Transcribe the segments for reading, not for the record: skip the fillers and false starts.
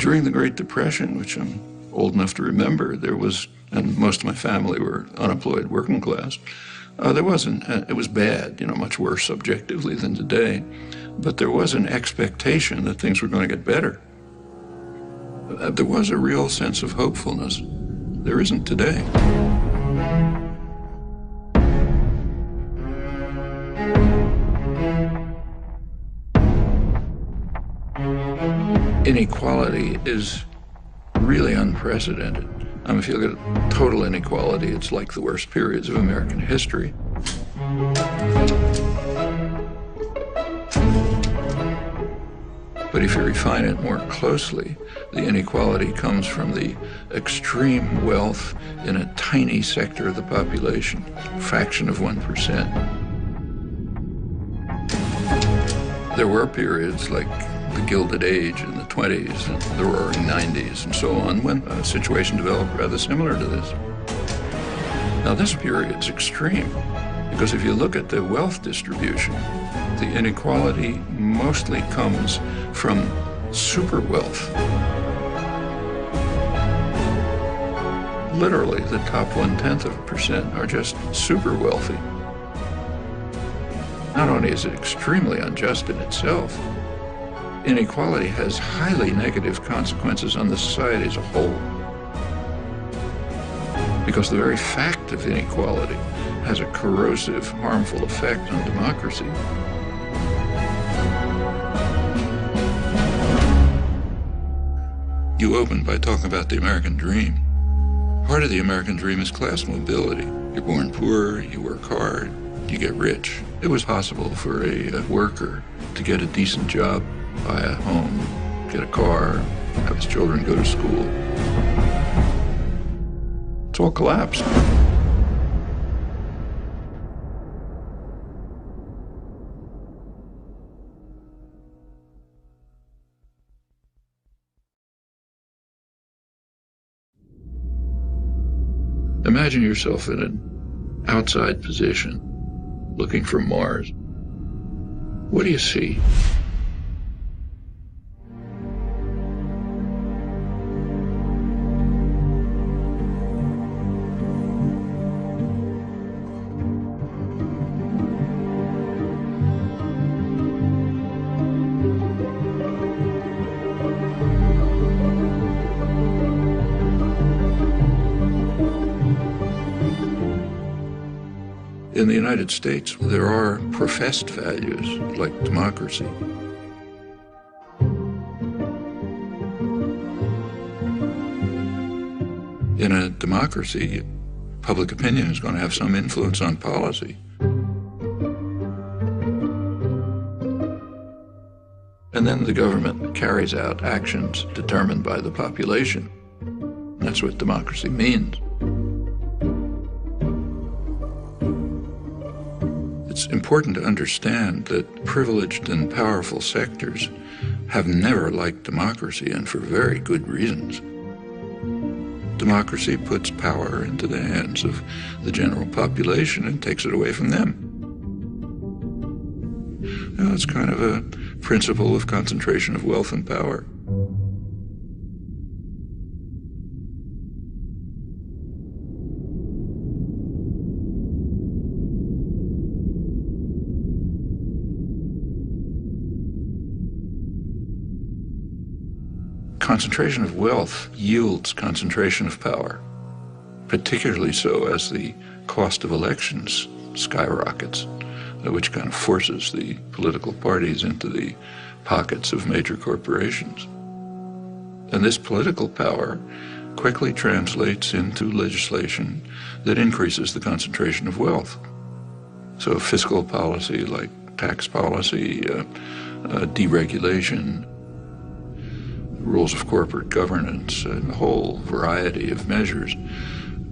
During the Great Depression, which I'm old enough to remember, there was, and most of my family were unemployed working class, there wasn't, it was bad, much worse objectively than today, but there was an expectation that things were going to get better. There was a real sense of hopefulness. There isn't today. Inequality is really unprecedented. If you look at total inequality, it's like the worst periods of American history. But if you refine it more closely, the inequality comes from the extreme wealth in a tiny sector of the population, a fraction of 1%. There were periods like the Gilded Age in the 20s and the Roaring 90s and so on, when a situation developed rather similar to this. Now this period's extreme, because if you look at the wealth distribution, the inequality mostly comes from super wealth. Literally, the top 0.1% are just super wealthy. Not only is it extremely unjust in itself, inequality has highly negative consequences on the society as a whole. Because the very fact of inequality has a corrosive, harmful effect on democracy. You opened by talking about the American dream. Part of the American dream is class mobility. You're born poor, you work hard, you get rich. It was possible for a worker to get a decent job, buy a home, get a car, have his children go to school. It's all collapsed. Imagine yourself in an outside position, looking from Mars. What do you see? In the United States, there are professed values like democracy. In a democracy, public opinion is going to have some influence on policy. And then the government carries out actions determined by the population. That's what democracy means. It's important to understand that privileged and powerful sectors have never liked democracy, and for very good reasons. Democracy puts power into the hands of the general population and takes it away from them. It's kind of a principle of concentration of wealth and power. Concentration of wealth yields concentration of power, particularly so as the cost of elections skyrockets, which kind of forces the political parties into the pockets of major corporations. And this political power quickly translates into legislation that increases the concentration of wealth. So fiscal policy like tax policy, deregulation, rules of corporate governance, and a whole variety of measures,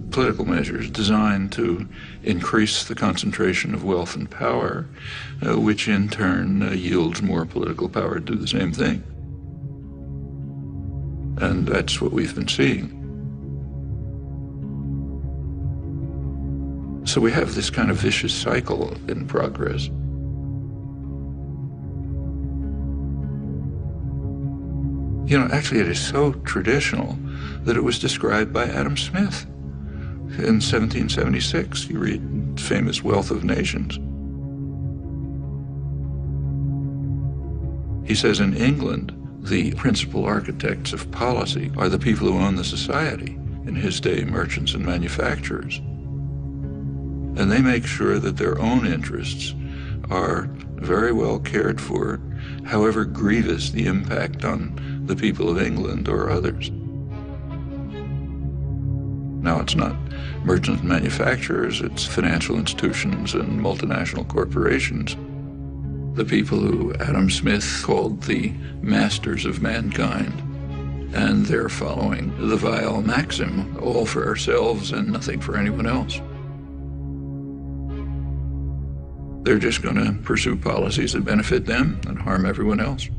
political measures designed to increase the concentration of wealth and power, which in turn yields more political power to do the same thing. And that's what we've been seeing. So we have this kind of vicious cycle in progress. Actually it is so traditional that it was described by Adam Smith in 1776. You read famous Wealth of Nations. He says in England, the principal architects of policy are the people who own the society, in his day merchants and manufacturers. And they make sure that their own interests are very well cared for, however grievous the impact on the people of England or others. Now, it's not merchants and manufacturers, it's financial institutions and multinational corporations. The people who Adam Smith called the masters of mankind. And they're following the vile maxim, all for ourselves and nothing for anyone else. They're just going to pursue policies that benefit them and harm everyone else.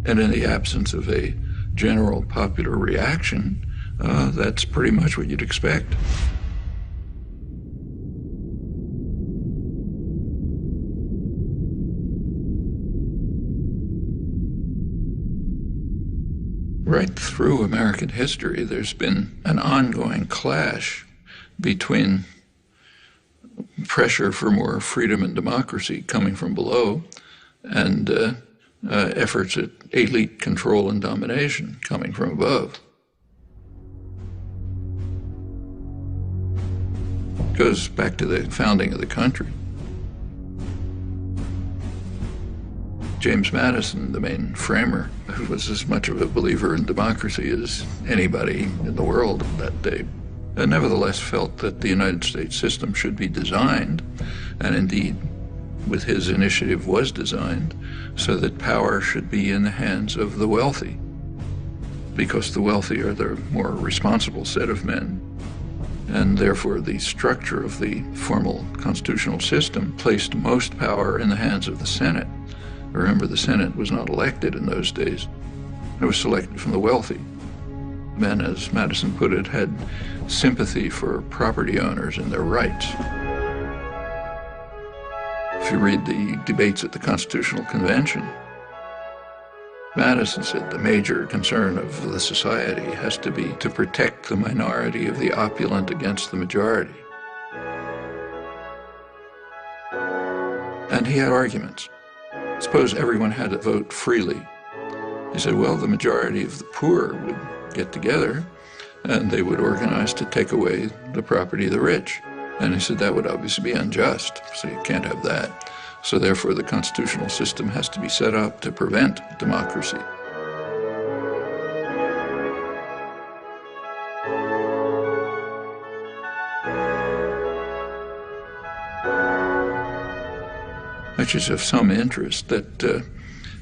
And in the absence of a general popular reaction, that's pretty much what you'd expect. Right through American history, there's been an ongoing clash between pressure for more freedom and democracy coming from below and efforts at elite control and domination coming from above. It goes back to the founding of the country. James Madison, the main framer, was as much of a believer in democracy as anybody in the world that day, and nevertheless felt that the United States system should be designed, and indeed, with his initiative was designed, so that power should be in the hands of the wealthy, because the wealthy are the more responsible set of men. And therefore, the structure of the formal constitutional system placed most power in the hands of the Senate. Remember, the Senate was not elected in those days. It was selected from the wealthy. Men, as Madison put it, had sympathy for property owners and their rights. If you read the debates at the Constitutional Convention, Madison said the major concern of the society has to be to protect the minority of the opulent against the majority. And he had arguments. Suppose everyone had to vote freely. He said, well, the majority of the poor would get together and they would organize to take away the property of the rich. And he said that would obviously be unjust, so you can't have that. So therefore, the constitutional system has to be set up to prevent democracy. Which is of some interest that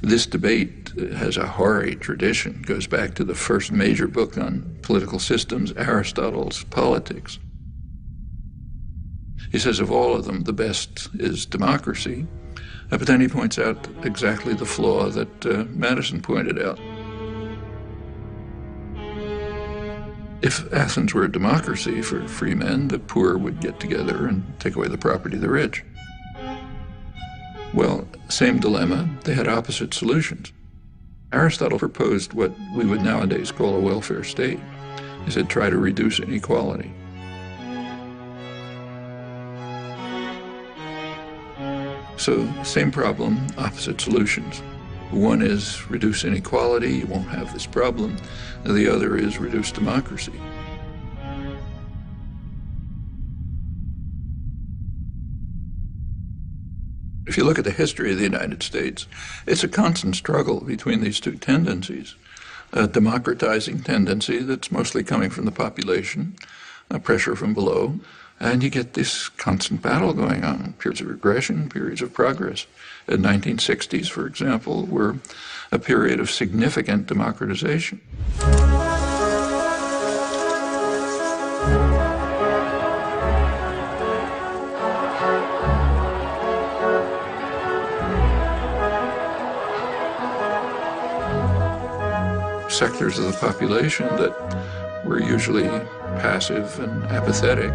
this debate has a hoary tradition, goes back to the first major book on political systems, Aristotle's Politics. He says of all of them, the best is democracy, but then he points out exactly the flaw that Madison pointed out. If Athens were a democracy for free men, the poor would get together and take away the property of the rich. Well, same dilemma, they had opposite solutions. Aristotle proposed what we would nowadays call a welfare state. He said, try to reduce inequality. So, same problem, opposite solutions. One is reduce inequality, you won't have this problem. The other is reduce democracy. If you look at the history of the United States, it's a constant struggle between these two tendencies. A democratizing tendency that's mostly coming from the population, a pressure from below, and you get this constant battle going on, periods of regression, periods of progress. The 1960s, for example, were a period of significant democratization. Sectors of the population that were usually passive and apathetic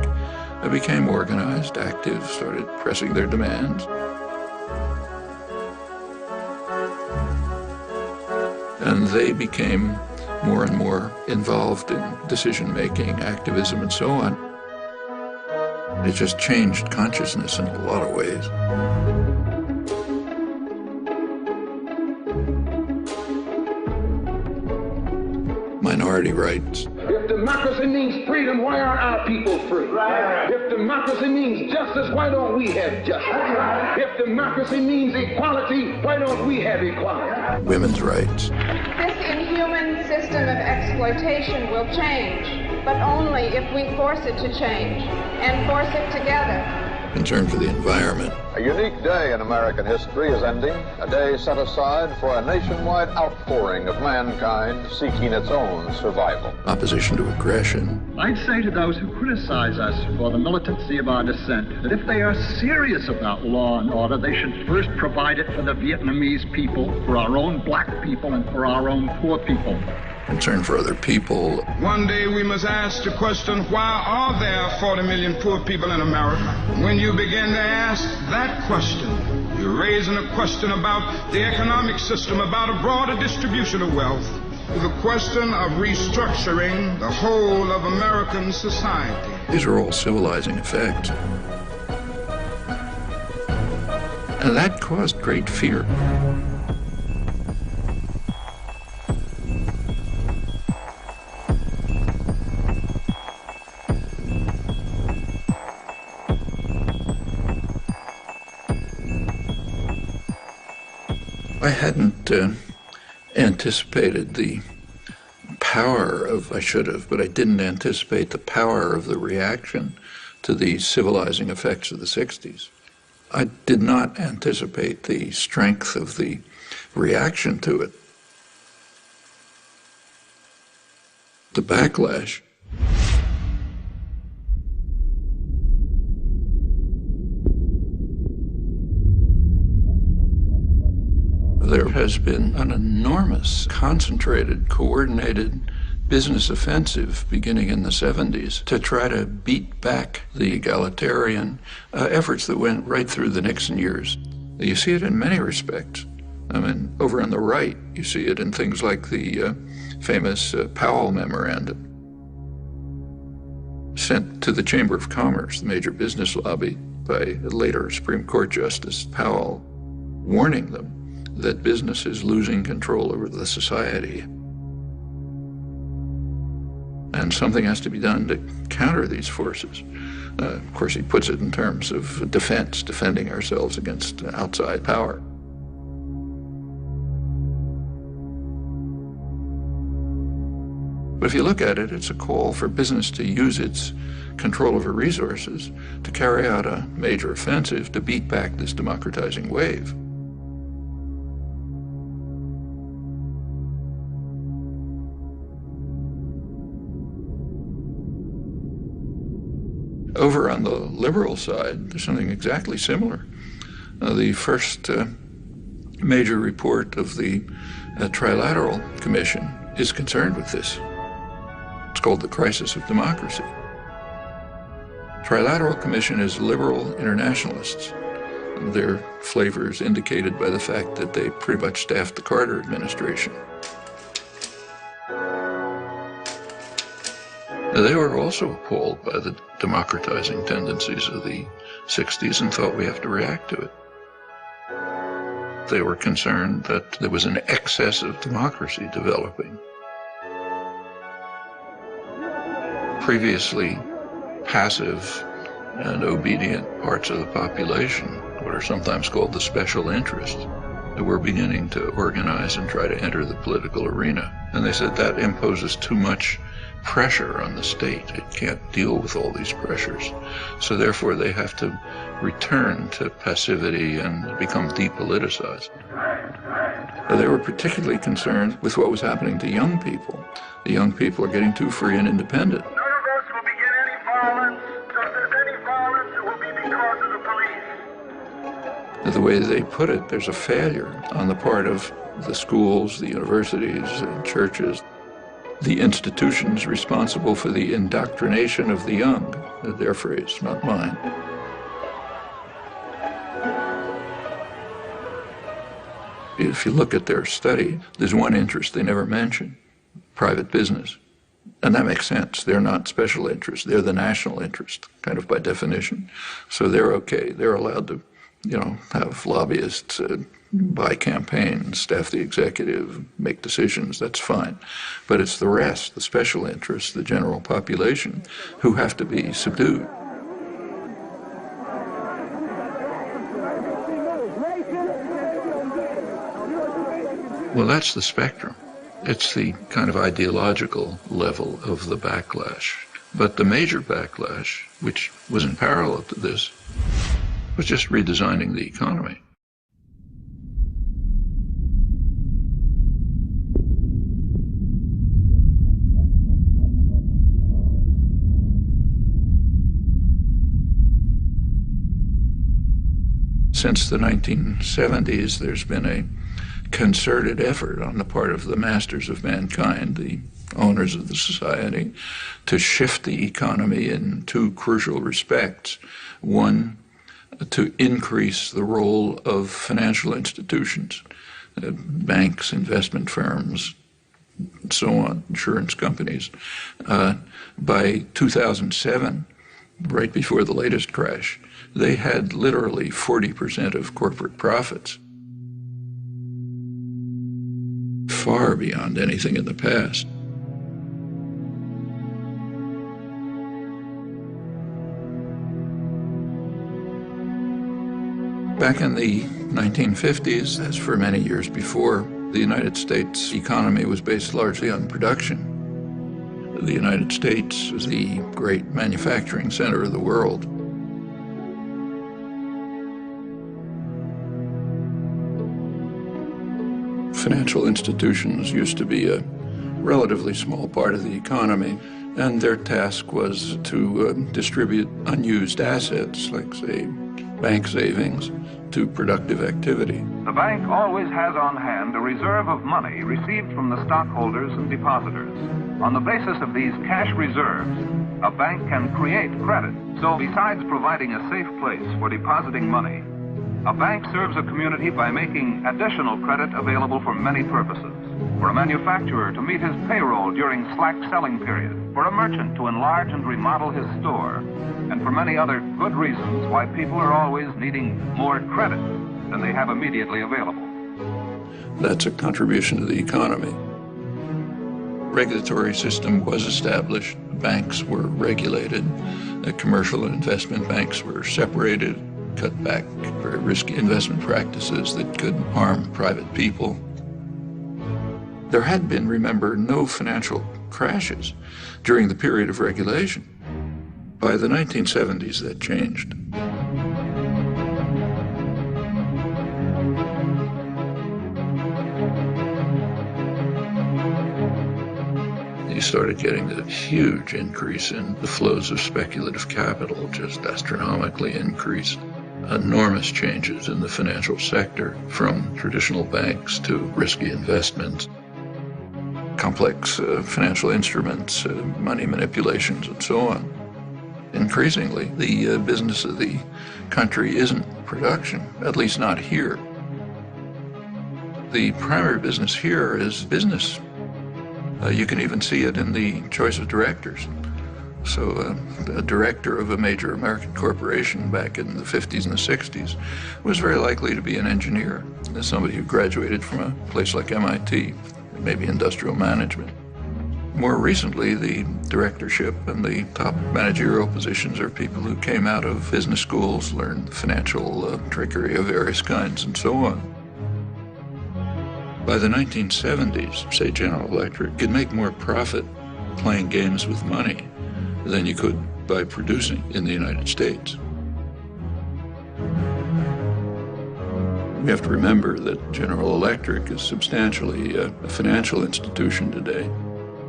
became organized, active, started pressing their demands. And they became more and more involved in decision-making, activism, and so on. It just changed consciousness in a lot of ways. Minority rights. If democracy means freedom, why aren't our people free? Right. If democracy means justice, why don't we have justice? Right. If democracy means equality, why don't we have equality? Women's rights. This inhuman system of exploitation will change, but only if we force it to change, and force it together. Concern for the environment. A unique day in American history is ending, a day set aside for a nationwide outpouring of mankind seeking its own survival. Opposition to aggression. I'd say to those who criticize us for the militancy of our dissent that if they are serious about law and order, they should first provide it for the Vietnamese people, for our own black people, and for our own poor people. Concern for other people. One day we must ask the question, why are there 40 million poor people in America? When you begin to ask that question, you're raising a question about the economic system, about a broader distribution of wealth, the question of restructuring the whole of American society. These are all civilizing effects. And that caused great fear. I hadn't anticipated the power of, I should have, but I didn't anticipate the power of the reaction to the civilizing effects of the 60s. I did not anticipate the strength of the reaction to it. The backlash. There has been an enormous, concentrated, coordinated business offensive beginning in the 70s to try to beat back the egalitarian efforts that went right through the Nixon years. You see it in many respects. I mean, over on the right, you see it in things like the famous Powell Memorandum sent to the Chamber of Commerce, the major business lobby, by later Supreme Court Justice Powell, warning them that business is losing control over the society. And something has to be done to counter these forces. Of course, he puts it in terms of defense, defending ourselves against outside power. But if you look at it, it's a call for business to use its control over resources to carry out a major offensive to beat back this democratizing wave. Over on the liberal side, there's something exactly similar. The first major report of the Trilateral Commission is concerned with this. It's called the Crisis of Democracy. Trilateral Commission is liberal internationalists. Their flavor is indicated by the fact that they pretty much staffed the Carter administration. They were also appalled by the democratizing tendencies of the 60s and thought we have to react to it. They were concerned that there was an excess of democracy developing. Previously passive and obedient parts of the population, what are sometimes called the special interests, were beginning to organize and try to enter the political arena. And they said that imposes too much pressure on the state. It can't deal with all these pressures. So therefore they have to return to passivity and become depoliticized. They were particularly concerned with what was happening to young people. The young people are getting too free and independent. None of us will begin any violence. If there's any violence, it will be because of the police. The way they put it, there's a failure on the part of the schools, the universities, and churches, the institutions responsible for the indoctrination of the young. Their phrase, not mine. If you look at their study, there's one interest they never mention: private business. And that makes sense. They're not special interests. They're the national interest, kind of by definition. So they're okay. They're allowed to, have lobbyists buy campaigns, staff the executive, make decisions. That's fine. But it's the rest, the special interests, the general population, who have to be subdued. Well, that's the spectrum. It's the kind of ideological level of the backlash. But the major backlash, which was in parallel to this, was just redesigning the economy. Since the 1970s, there's been a concerted effort on the part of the masters of mankind, the owners of the society, to shift the economy in two crucial respects. One, to increase the role of financial institutions, banks, investment firms, and so on, insurance companies. By 2007, right before the latest crash, they had literally 40% of corporate profits, far beyond anything in the past. Back in the 1950s, as for many years before, the United States economy was based largely on production. The United States was the great manufacturing center of the world. Financial institutions used to be a relatively small part of the economy, and their task was to distribute unused assets, like, say, bank savings, to productive activity. The bank always has on hand a reserve of money received from the stockholders and depositors. On the basis of these cash reserves, a bank can create credit. So besides providing a safe place for depositing money, a bank serves a community by making additional credit available for many purposes. For a manufacturer to meet his payroll during slack selling period, for a merchant to enlarge and remodel his store, and for many other good reasons why people are always needing more credit than they have immediately available. That's a contribution to the economy. Regulatory system was established. Banks were regulated. Commercial and investment banks were separated, cut back very risky investment practices that could harm private people. There had been, remember, no financial crashes during the period of regulation. By the 1970s, that changed. You started getting a huge increase in the flows of speculative capital, just astronomically increased. Enormous changes in the financial sector, from traditional banks to risky investments, complex financial instruments, money manipulations, and so on. Increasingly, the business of the country isn't production, at least not here. The primary business here is business. You can even see it in the choice of directors. So a director of a major American corporation back in the 50s and the 60s was very likely to be an engineer, somebody who graduated from a place like MIT, maybe industrial management. More recently, the directorship and the top managerial positions are people who came out of business schools, learned financial trickery of various kinds, and so on. By the 1970s, say General Electric could make more profit playing games with money than you could by producing in the United States. We have to remember that General Electric is substantially a financial institution today.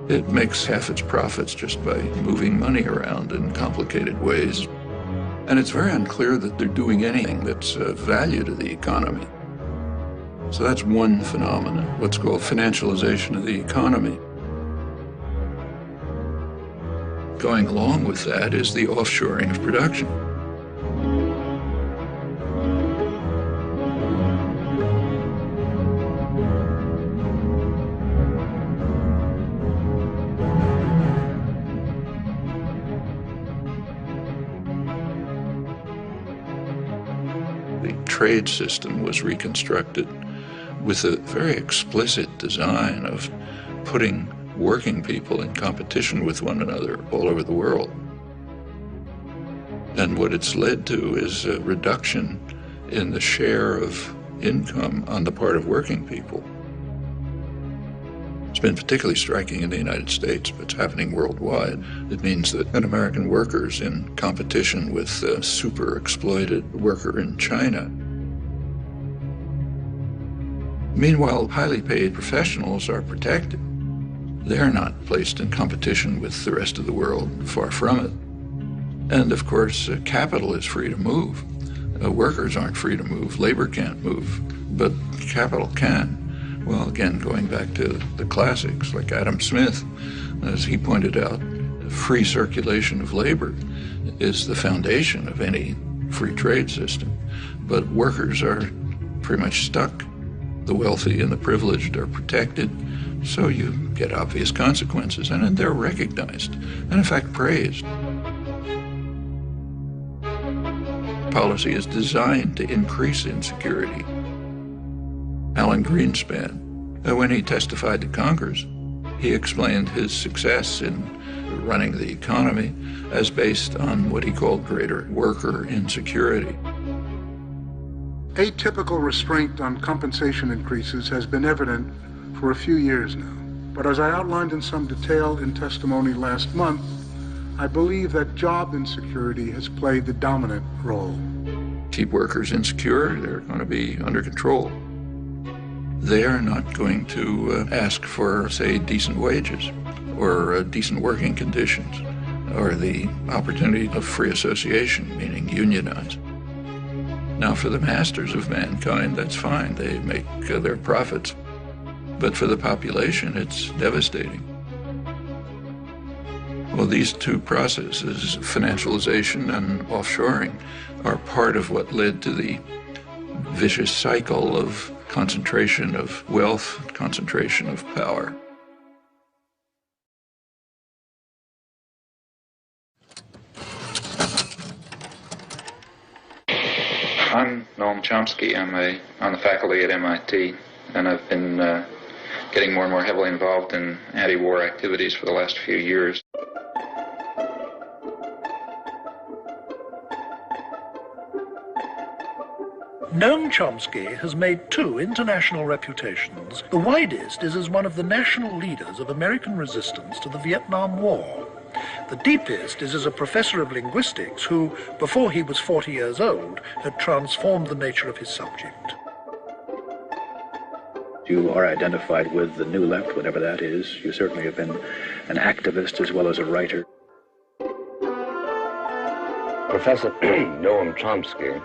It makes half its profits just by moving money around in complicated ways. And it's very unclear that they're doing anything that's of value to the economy. So that's one phenomenon, what's called financialization of the economy. Going along with that is the offshoring of production. trade system was reconstructed with a very explicit design of putting working people in competition with one another all over the world. And what it's led to is a reduction in the share of income on the part of working people. It's been particularly striking in the United States, but it's happening worldwide. It means that an American worker is in competition with a super exploited worker in China. Meanwhile, highly paid professionals are protected. They're not placed in competition with the rest of the world, far from it. And of course, capital is free to move. Workers aren't free to move. Labor can't move, but capital can. Well, again, going back to the classics, like Adam Smith, as he pointed out, free circulation of labor is the foundation of any free trade system. But workers are pretty much stuck. The wealthy and the privileged are protected, so you get obvious consequences, and they're recognized, and in fact praised. Policy is designed to increase insecurity. Alan Greenspan, when he testified to Congress, he explained his success in running the economy as based on what he called greater worker insecurity. Atypical restraint on compensation increases has been evident for a few years now. But as I outlined in some detail in testimony last month, I believe that job insecurity has played the dominant role. Keep workers insecure, they're going to be under control. They are not going to ask for, say, decent wages or decent working conditions or the opportunity of free association, meaning unionize. Now, for the masters of mankind, that's fine. They make their profits. But for the population, it's devastating. Well, these two processes, financialization and offshoring, are part of what led to the vicious cycle of concentration of wealth, concentration of power. I'm Noam Chomsky. I'm on the faculty at MIT, and I've been getting more and more heavily involved in anti-war activities for the last few years. Noam Chomsky has made two international reputations. The widest is as one of the national leaders of American resistance to the Vietnam War. The deepest is as a professor of linguistics who, before he was 40 years old, had transformed the nature of his subject. You are identified with the New Left, whatever that is. You certainly have been an activist as well as a writer. Professor Noam Chomsky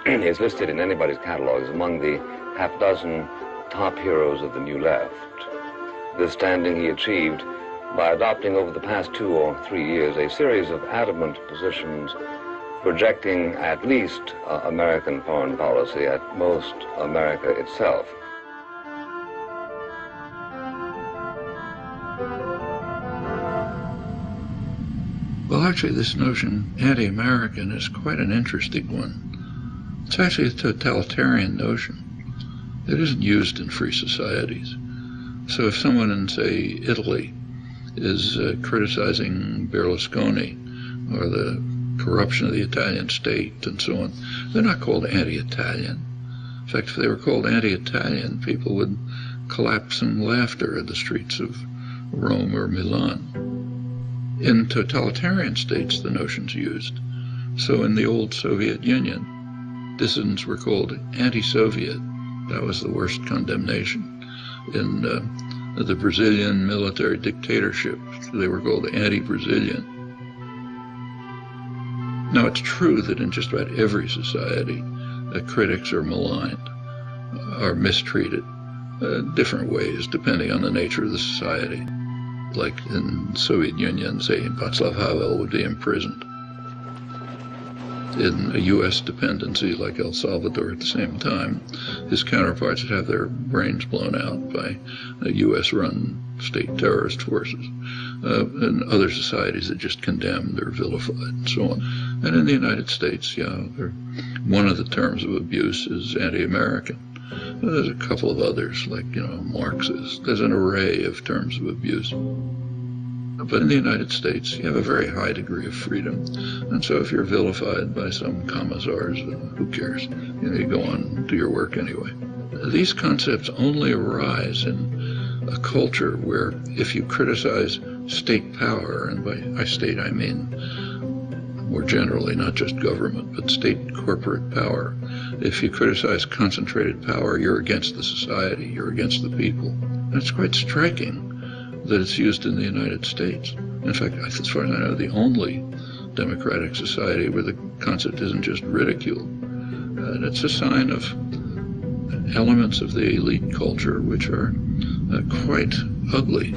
is listed in anybody's catalog as among the half-dozen top heroes of the New Left. This standing he achieved by adopting over the past 2 or 3 years a series of adamant positions projecting at least American foreign policy, at most America itself. Well, actually, this notion, anti-American, is quite an interesting one. It's actually a totalitarian notion. It isn't used in free societies. So if someone in, say, Italy is criticizing Berlusconi or the corruption of the Italian state and so on, they're not called anti-Italian. In fact, if they were called anti-Italian, people would collapse in laughter in the streets of Rome or Milan. In totalitarian states, the notion's used. So in the old Soviet Union, dissidents were called anti-Soviet. That was the worst condemnation. In the Brazilian military dictatorship, they were called anti-Brazilian. Now, it's true that in just about every society, critics are maligned, are mistreated, different ways depending on the nature of the society. Like in the Soviet Union, say, Václav Havel would be imprisoned. In a U.S. dependency like El Salvador at the same time, his counterparts would have their brains blown out by U.S.-run state terrorist forces. In other societies, they're just condemned or vilified and so on. And in the United States, one of the terms of abuse is anti-American. There's a couple of others, like, Marxist. There's an array of terms of abuse. But in the United States, you have a very high degree of freedom. And so if you're vilified by some commissars, who cares? You go on and do your work anyway. These concepts only arise in a culture where if you criticize state power, and by state I mean more generally, not just government, but state corporate power. If you criticize concentrated power, you're against the society, you're against the people. And it's quite striking that it's used in the United States. In fact, as far as I know, the only democratic society where the concept isn't just ridiculed. And it's a sign of elements of the elite culture which are quite ugly.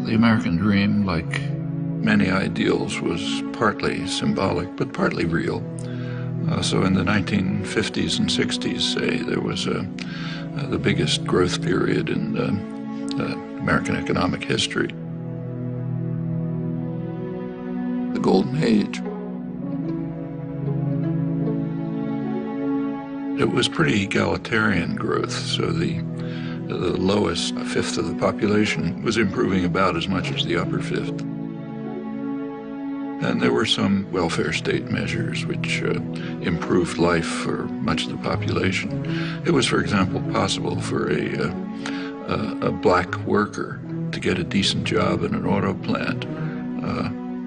The American dream, like many ideals, was partly symbolic, but partly real. So in the 1950s and 60s, say, there was the biggest growth period in American economic history. The Golden Age. It was pretty egalitarian growth, so the lowest fifth of the population was improving about as much as the upper fifth. And there were some welfare state measures which improved life for much of the population. It was, for example, possible for a black worker to get a decent job in an auto plant,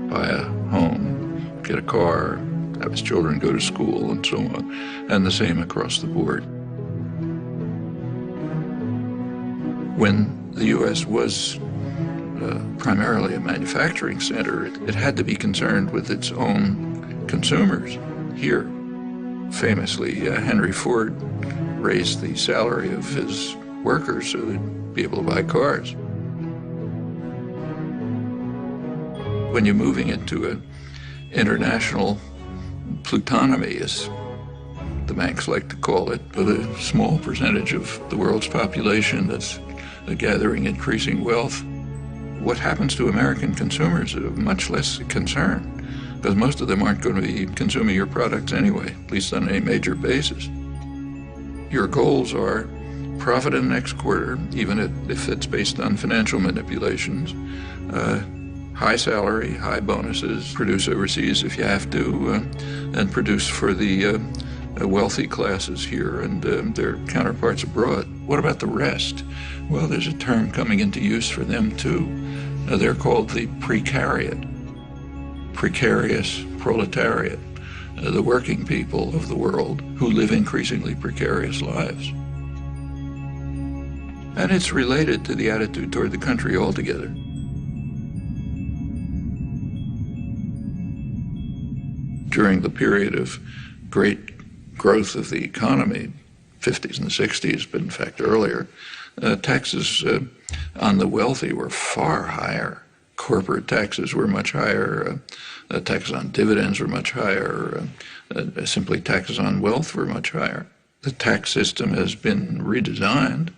buy a home, get a car, have his children go to school, and so on, and the same across the board. When the U.S. was primarily a manufacturing center, it had to be concerned with its own consumers. Here, famously, Henry Ford raised the salary of his workers so they'd be able to buy cars. When you're moving into an international plutonomy, as the banks like to call it, with a small percentage of the world's population that's gathering increasing wealth, what happens to American consumers is of much less concern, because most of them aren't going to be consuming your products anyway, at least on any major basis. Your goals are profit in the next quarter, even if it's based on financial manipulations, high salary, high bonuses, produce overseas if you have to, and produce for the wealthy classes here and their counterparts abroad. What about the rest? Well, there's a term coming into use for them too. They're called the precariat, precarious proletariat, the working people of the world who live increasingly precarious lives. And it's related to the attitude toward the country altogether. During the period of great growth of the economy, 50s and the 60s, but in fact earlier, taxes on the wealthy were far higher. Corporate taxes were much higher. Taxes on dividends were much higher. Simply taxes on wealth were much higher. The tax system has been redesigned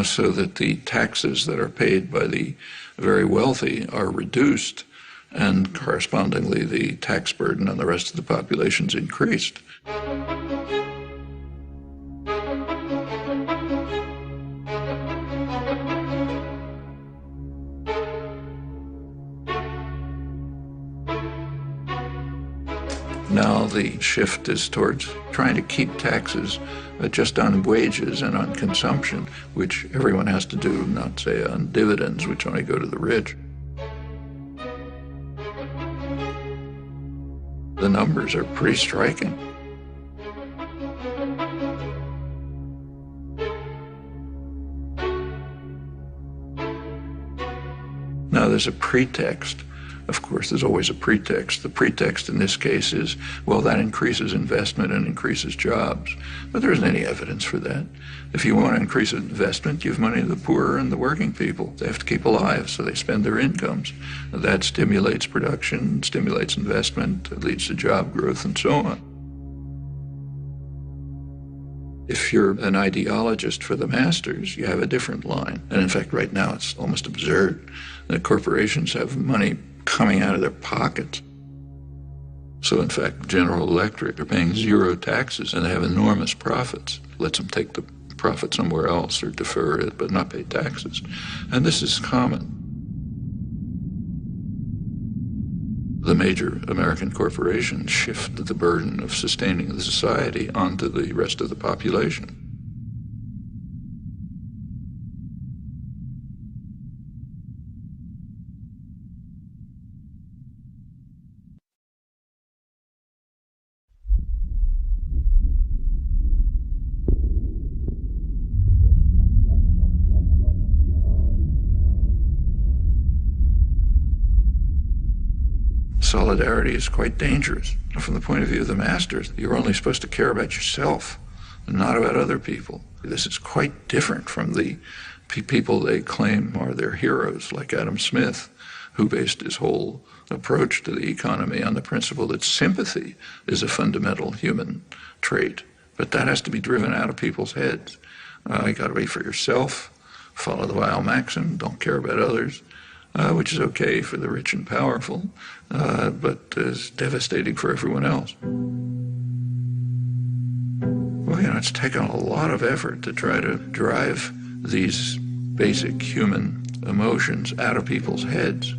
so that the taxes that are paid by the very wealthy are reduced, and correspondingly the tax burden on the rest of the population's increased. Now the shift is towards trying to keep taxes just on wages and on consumption, which everyone has to do, not say on dividends, which only go to the rich. The numbers are pretty striking. there's a pretext. Of course, there's always a pretext. The pretext in this case is, well, that increases investment and increases jobs. But there isn't any evidence for that. If you want to increase investment, give money to the poor and the working people. They have to keep alive, so they spend their incomes. That stimulates production, stimulates investment, it leads to job growth, and so on. If you're an ideologist for the masters, you have a different line. And in fact, right now, it's almost absurd that corporations have money coming out of their pockets. So in fact, General Electric are paying 0 taxes and they have enormous profits. Lets them take the profit somewhere else or defer it, but not pay taxes. And this is common. The major American corporations shift the burden of sustaining the society onto the rest of the population. Solidarity is quite dangerous. From the point of view of the masters, you're only supposed to care about yourself and not about other people. This is quite different from the people they claim are their heroes, like Adam Smith, who based his whole approach to the economy on the principle that sympathy is a fundamental human trait. But that has to be driven out of people's heads. You got to wait for yourself, follow the Weil maxim, don't care about others. Which is okay for the rich and powerful, but is devastating for everyone else. Well, it's taken a lot of effort to try to drive these basic human emotions out of people's heads.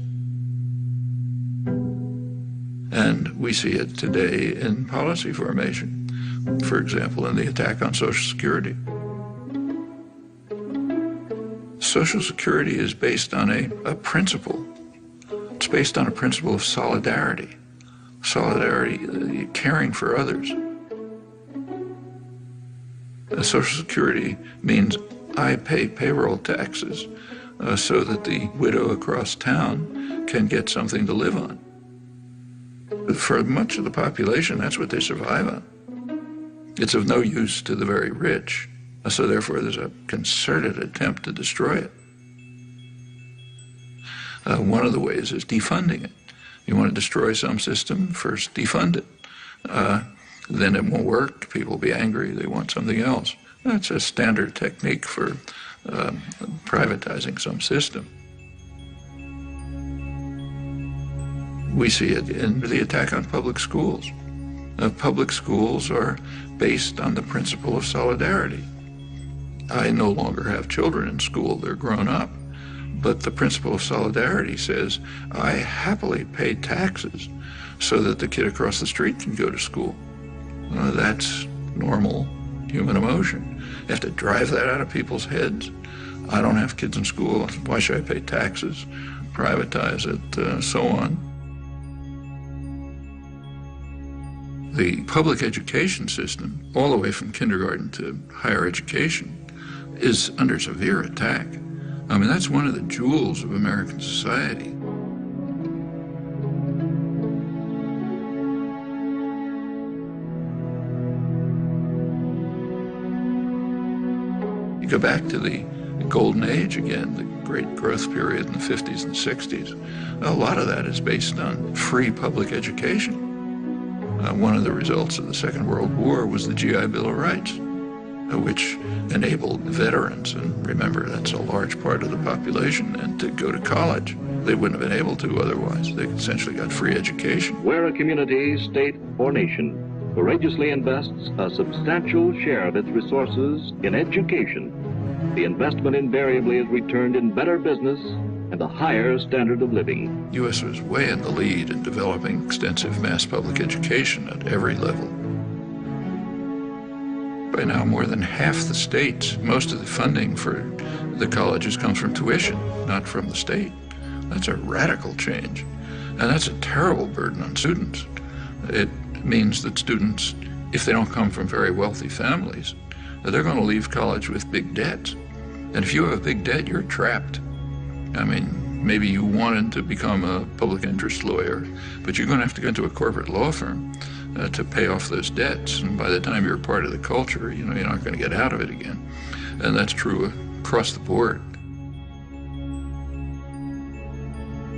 And we see it today in policy formation. For example, in the attack on Social Security. Social Security is based on a principle. It's based on a principle of solidarity. Solidarity, caring for others. Social Security means I pay payroll taxes so that the widow across town can get something to live on. For much of the population, that's what they survive on. It's of no use to the very rich. So therefore, there's a concerted attempt to destroy it. One of the ways is defunding it. You want to destroy some system, first defund it. Then it won't work, people will be angry, they want something else. That's a standard technique for privatizing some system. We see it in the attack on public schools. Public schools are based on the principle of solidarity. I no longer have children in school, they're grown up. But the principle of solidarity says, I happily pay taxes so that the kid across the street can go to school. That's normal human emotion. You have to drive that out of people's heads. I don't have kids in school, why should I pay taxes? Privatize it, so on. The public education system, all the way from kindergarten to higher education, is under severe attack. I mean, that's one of the jewels of American society. You go back to the golden age again, the great growth period in the 50s and 60s. A lot of that is based on free public education. One of the results of the Second World War was the GI Bill of Rights, which enabled veterans, and remember that's a large part of the population, and to go to college. They wouldn't have been able to otherwise. They essentially got free education. Where a community, state, or nation courageously invests a substantial share of its resources in education, the investment invariably is returned in better business and a higher standard of living. The U.S. was way in the lead in developing extensive mass public education at every level. By now, more than half the states, most of the funding for the colleges comes from tuition, not from the state. That's a radical change, and that's a terrible burden on students. It means that students, if they don't come from very wealthy families, they're going to leave college with big debts. And if you have a big debt, you're trapped. I mean, maybe you wanted to become a public interest lawyer, but you're going to have to go into a corporate law firm to pay off those debts. And by the time you're part of the culture, you're not going to get out of it again. And that's true across the board.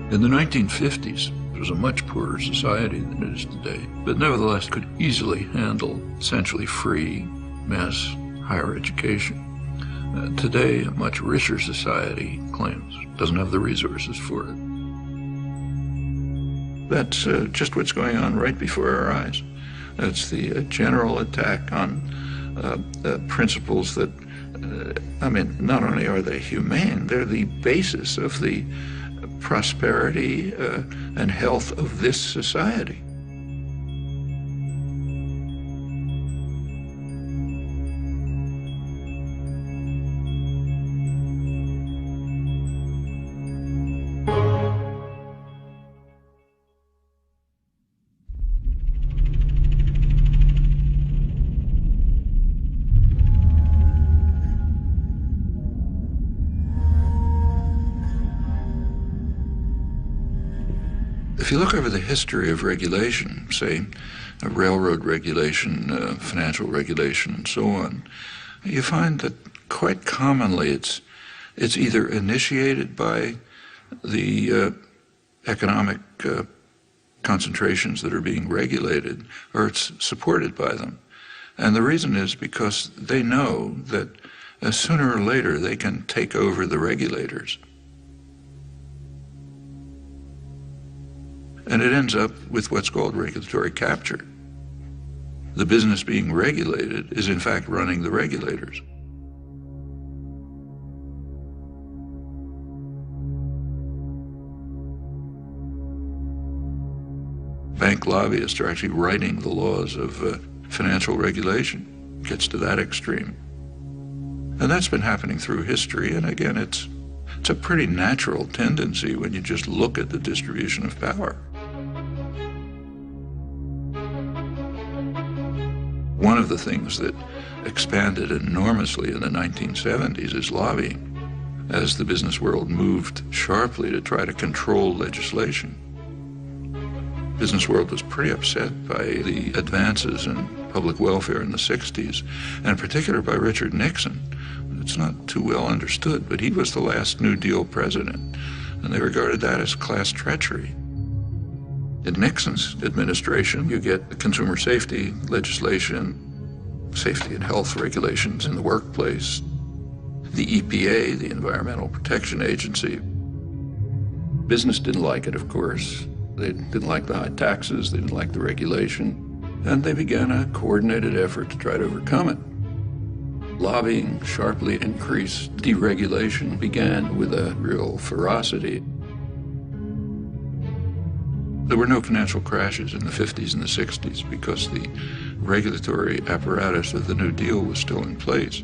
In the 1950s, it was a much poorer society than it is today, but nevertheless could easily handle essentially free mass higher education. Today, a much richer society claims doesn't have the resources for it. That's just what's going on right before our eyes. It's the general attack on principles that, not only are they humane, they're the basis of the prosperity and health of this society. If you look over the history of regulation, say railroad regulation, financial regulation, and so on, you find that quite commonly it's either initiated by the economic concentrations that are being regulated, or it's supported by them. And the reason is because they know that sooner or later they can take over the regulators. And it ends up with what's called regulatory capture. The business being regulated is in fact running the regulators. Bank lobbyists are actually writing the laws of financial regulation. It gets to that extreme. And that's been happening through history, and again, it's a pretty natural tendency when you just look at the distribution of power. One of the things that expanded enormously in the 1970s is lobbying, as the business world moved sharply to try to control legislation. The business world was pretty upset by the advances in public welfare in the 60s, and in particular by Richard Nixon. It's not too well understood, but he was the last New Deal president, and they regarded that as class treachery. In Nixon's administration, you get the consumer safety legislation, safety and health regulations in the workplace, the EPA, the Environmental Protection Agency. Business didn't like it, of course. They didn't like the high taxes, they didn't like the regulation, and they began a coordinated effort to try to overcome it. Lobbying sharply increased. Deregulation began with a real ferocity. There were no financial crashes in the 50s and the 60s because the regulatory apparatus of the New Deal was still in place.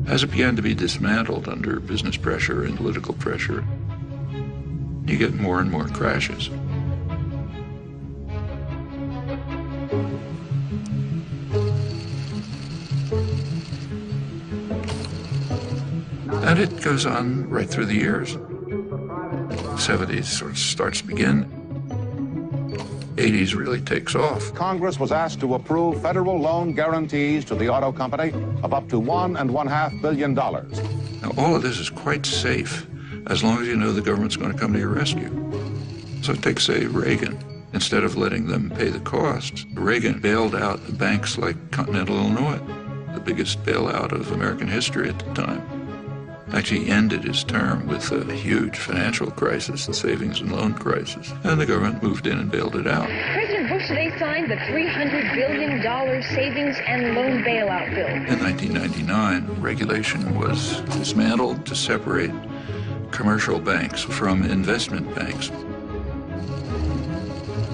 As it began to be dismantled under business pressure and political pressure, you get more and more crashes. And it goes on right through the years. 70s sort of starts to begin. 80s really takes off. Congress was asked to approve federal loan guarantees to the auto company of up to $1.5 billion. Now, all of this is quite safe as long as you know the government's going to come to your rescue. So take, say, Reagan. Instead of letting them pay the costs, Reagan bailed out the banks like Continental Illinois, the biggest bailout of American history at the time. Actually ended his term with a huge financial crisis, the savings and loan crisis, and the government moved in and bailed it out. President Bush today signed the $300 billion savings and loan bailout bill. In 1999, regulation was dismantled to separate commercial banks from investment banks.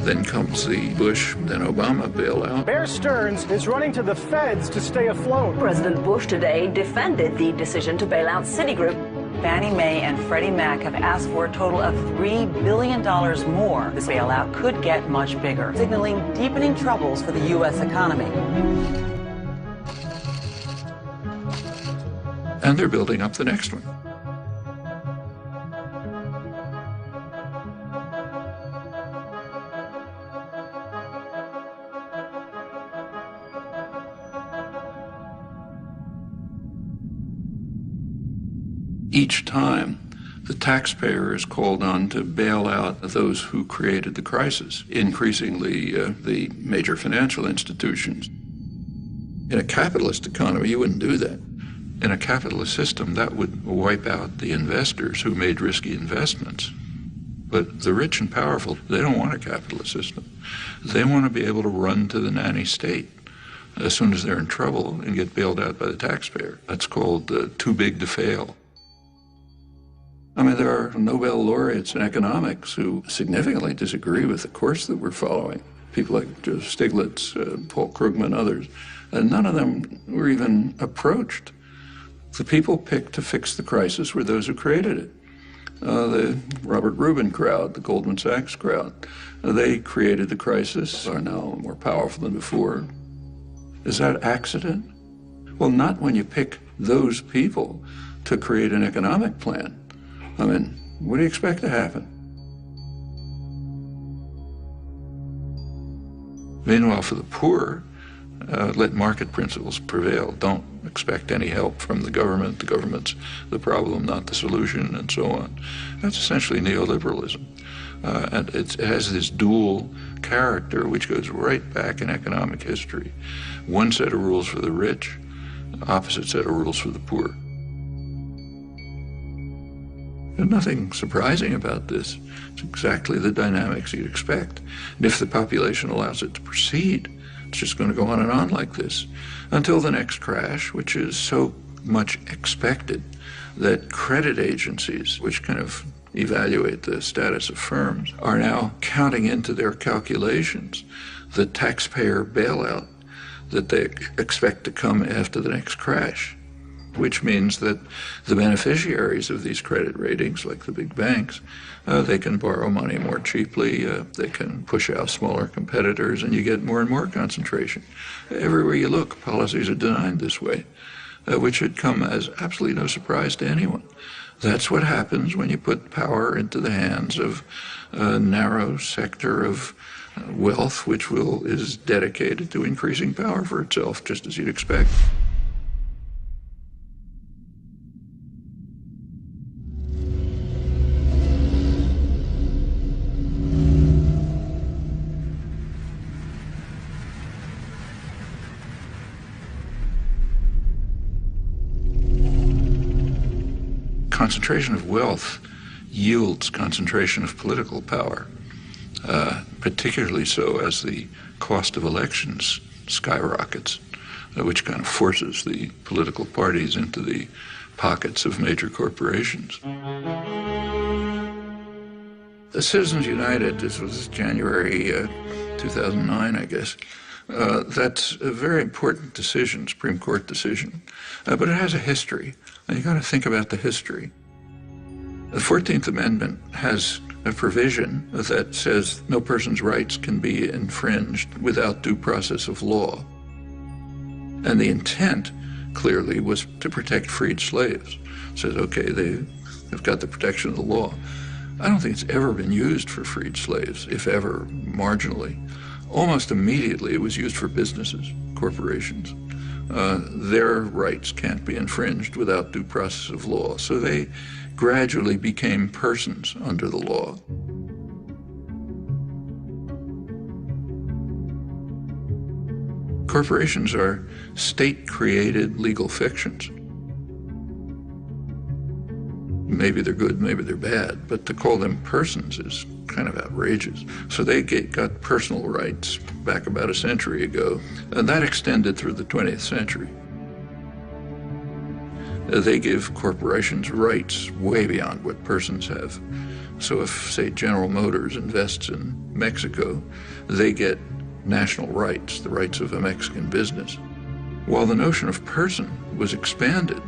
Then comes the Bush, then Obama bailout. Bear Stearns is running to the feds to stay afloat. President Bush today defended the decision to bail out Citigroup. Fannie Mae and Freddie Mac have asked for a total of $3 billion more. This bailout could get much bigger, signaling deepening troubles for the U.S. economy. and they're building up the next one. Each time, the taxpayer is called on to bail out those who created the crisis, increasingly the major financial institutions. In a capitalist economy, you wouldn't do that. In a capitalist system, that would wipe out the investors who made risky investments. But the rich and powerful, they don't want a capitalist system. They want to be able to run to the nanny state as soon as they're in trouble and get bailed out by the taxpayer. That's called too big to fail. I mean, there are Nobel laureates in economics who significantly disagree with the course that we're following. People like Joseph Stiglitz, Paul Krugman, others. And none of them were even approached. The people picked to fix the crisis were those who created it. The Robert Rubin crowd, the Goldman Sachs crowd, they created the crisis, are now more powerful than before. Is that accident? Well, not when you pick those people to create an economic plan. I mean, what do you expect to happen? Meanwhile, for the poor, let market principles prevail. Don't expect any help from the government. The government's the problem, not the solution, and so on. That's essentially neoliberalism. And it has this dual character, which goes right back in economic history. One set of rules for the rich, opposite set of rules for the poor. There's nothing surprising about this. It's exactly the dynamics you'd expect. And if the population allows it to proceed, it's just going to go on and on like this until the next crash, which is so much expected that credit agencies, which kind of evaluate the status of firms, are now counting into their calculations the taxpayer bailout that they expect to come after the next crash, which means that the beneficiaries of these credit ratings, like the big banks, they can borrow money more cheaply, they can push out smaller competitors, and you get more and more concentration. Everywhere you look, policies are designed this way, which should come as absolutely no surprise to anyone. That's what happens when you put power into the hands of a narrow sector of wealth, which is dedicated to increasing power for itself, just as you'd expect. Concentration of wealth yields concentration of political power, particularly so as the cost of elections skyrockets, which kind of forces the political parties into the pockets of major corporations. The Citizens United, this was January 2009, I guess. That's a very important decision, Supreme Court decision, but it has a history, and you got to think about the history. The 14th Amendment has a provision that says no person's rights can be infringed without due process of law. And the intent, clearly, was to protect freed slaves. It says, okay, they've got the protection of the law. I don't think it's ever been used for freed slaves, if ever, marginally. Almost immediately, it was used for businesses, corporations. Their rights can't be infringed without due process of law. So they gradually became persons under the law. Corporations are state-created legal fictions. Maybe they're good, maybe they're bad, but to call them persons is kind of outrageous. So they got personal rights back about a century ago, and that extended through the 20th century. They give corporations rights way beyond what persons have. So if, say, General Motors invests in Mexico, they get national rights, the rights of a Mexican business. While the notion of person was expanded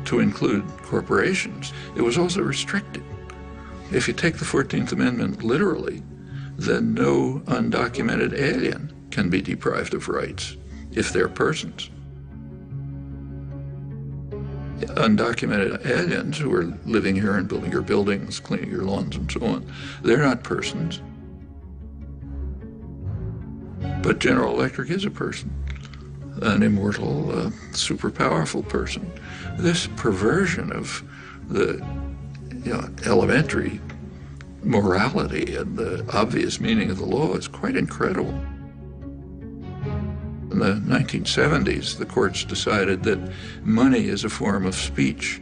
to include corporations, it was also restricted. If you take the 14th Amendment literally, then no undocumented alien can be deprived of rights if they're persons. undocumented aliens who are living here and building your buildings, cleaning your lawns and so on. They're not persons. But General Electric is a person, an immortal, super powerful person. This perversion of the elementary morality and the obvious meaning of the law is quite incredible. In the 1970s, the courts decided that money is a form of speech.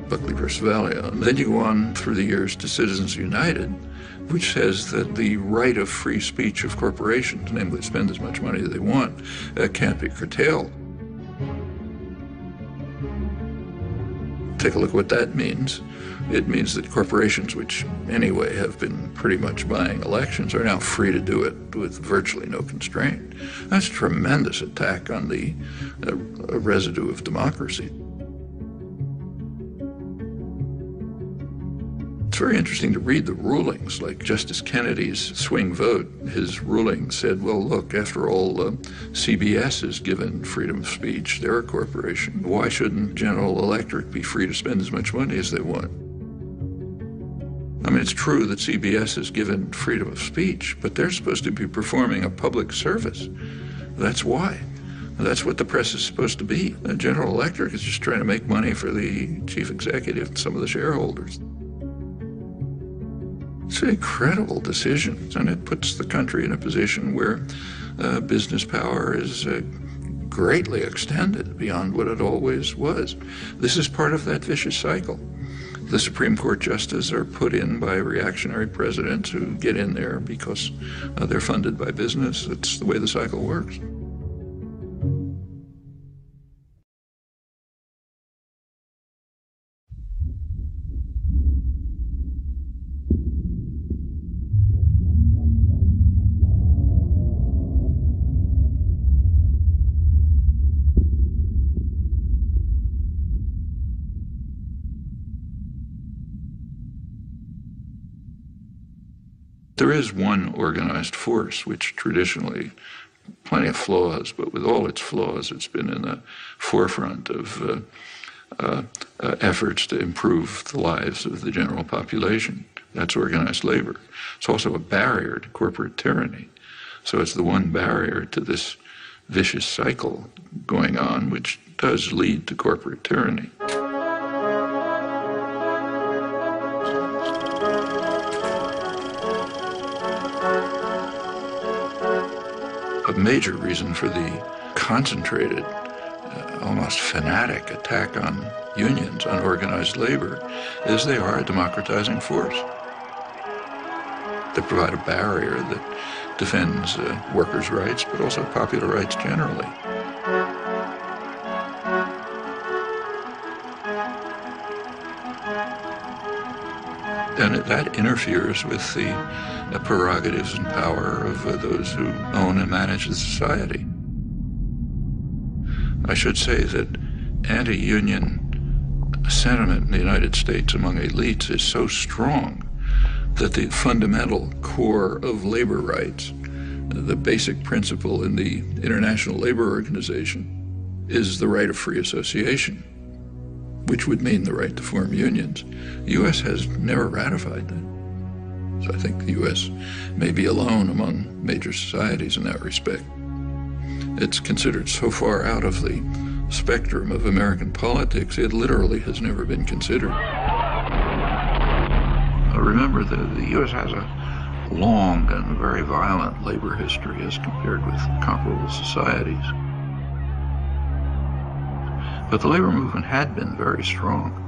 Buckley versus Valeo. And then you go on through the years to Citizens United, which says that the right of free speech of corporations, namely spend as much money as they want, can't be curtailed. Take a look at what that means. It means that corporations, which anyway have been pretty much buying elections, are now free to do it with virtually no constraint. That's a tremendous attack on the residue of democracy. It's very interesting to read the rulings, like Justice Kennedy's swing vote. His ruling said, well, look, after all, CBS is given freedom of speech. They're a corporation. Why shouldn't General Electric be free to spend as much money as they want? I mean, it's true that CBS is given freedom of speech, but they're supposed to be performing a public service. That's why. That's what the press is supposed to be. General Electric is just trying to make money for the chief executive and some of the shareholders. It's an incredible decision, and it puts the country in a position where business power is greatly extended beyond what it always was. This is part of that vicious cycle. The Supreme Court justices are put in by reactionary presidents who get in there because they're funded by business. That's the way the cycle works. There is one organized force which traditionally, plenty of flaws, but with all its flaws, it's been in the forefront of efforts to improve the lives of the general population. That's organized labor. It's also a barrier to corporate tyranny. So it's the one barrier to this vicious cycle going on, which does lead to corporate tyranny. A major reason for the concentrated, almost fanatic attack on unions, on organized labor, is they are a democratizing force. They provide a barrier that defends workers' rights, but also popular rights generally. And that interferes with the prerogatives and power of those who own and manage the society. I should say that anti-union sentiment in the United States among elites is so strong that the fundamental core of labor rights, the basic principle in the International Labor Organization, is the right of free association, which would mean the right to form unions. The U.S. has never ratified that. So I think the U.S. may be alone among major societies in that respect. It's considered so far out of the spectrum of American politics, it literally has never been considered. Remember, the U.S. has a long and very violent labor history as compared with comparable societies. But the labor movement had been very strong.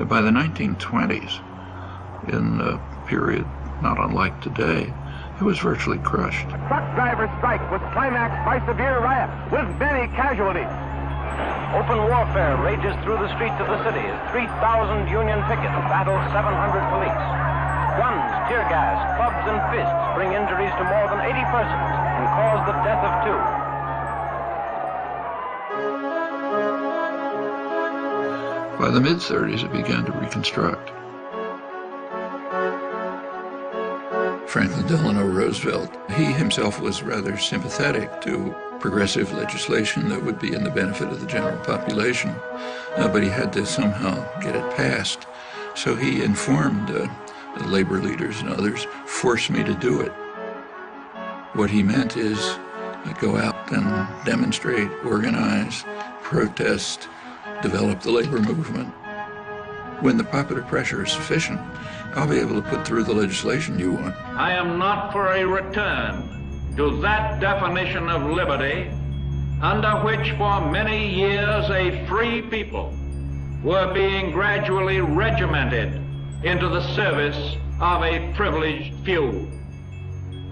By the 1920s, in a period not unlike today, it was virtually crushed. A truck driver strike was climaxed by severe riot with many casualties. Open warfare rages through the streets of the city as 3,000 Union pickets battle 700 police. Guns, tear gas, clubs, and fists bring injuries to more than 80 persons and cause the death of 2. By the mid-30s, it began to reconstruct. Franklin Delano Roosevelt, he himself was rather sympathetic to progressive legislation that would be in the benefit of the general population, but he had to somehow get it passed. So he informed labor leaders and others, force me to do it. What he meant is go out and demonstrate, organize, protest, develop the labor movement. When the popular pressure is sufficient, I'll be able to put through the legislation you want. I am not for a return to that definition of liberty under which for many years a free people were being gradually regimented into the service of a privileged few.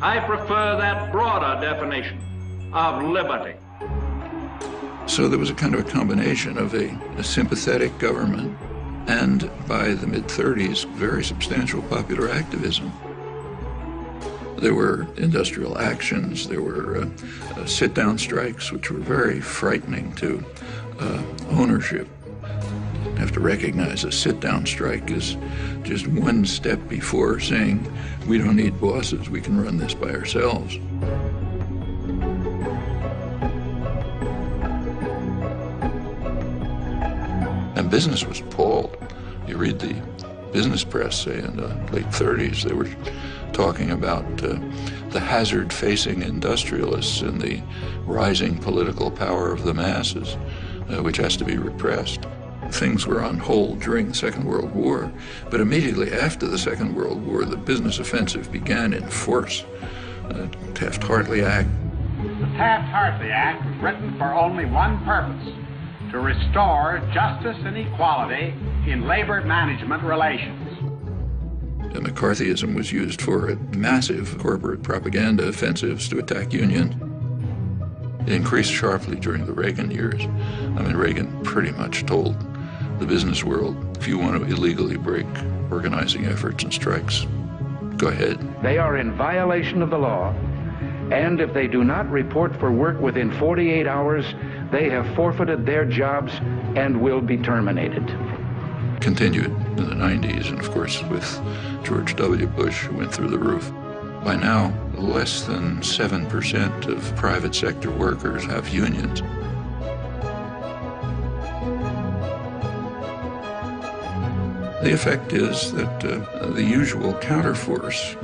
I prefer that broader definition of liberty. So there was a kind of a combination of a sympathetic government and, by the mid-30s, very substantial popular activism. There were industrial actions, there were sit-down strikes, which were very frightening to ownership. You have to recognize a sit-down strike is just one step before saying, we don't need bosses, we can run this by ourselves. And business was appalled. You read the business press, say, in the late 30s, they were talking about the hazard-facing industrialists and the rising political power of the masses, which has to be repressed. Things were on hold during the Second World War, but immediately after the Second World War, the business offensive began in force. Taft-Hartley Act. The Taft-Hartley Act was written for only one purpose: to restore justice and equality in labor management relations. And McCarthyism was used for massive corporate propaganda offensives to attack unions. It increased sharply during the Reagan years. I mean, Reagan pretty much told the business world, if you want to illegally break organizing efforts and strikes, go ahead. They are in violation of the law, and if they do not report for work within 48 hours, they have forfeited their jobs and will be terminated. Continued in the 90s, and of course with George W. Bush, who went through the roof. By now, less than 7% of private sector workers have unions. The effect is that the usual counterforce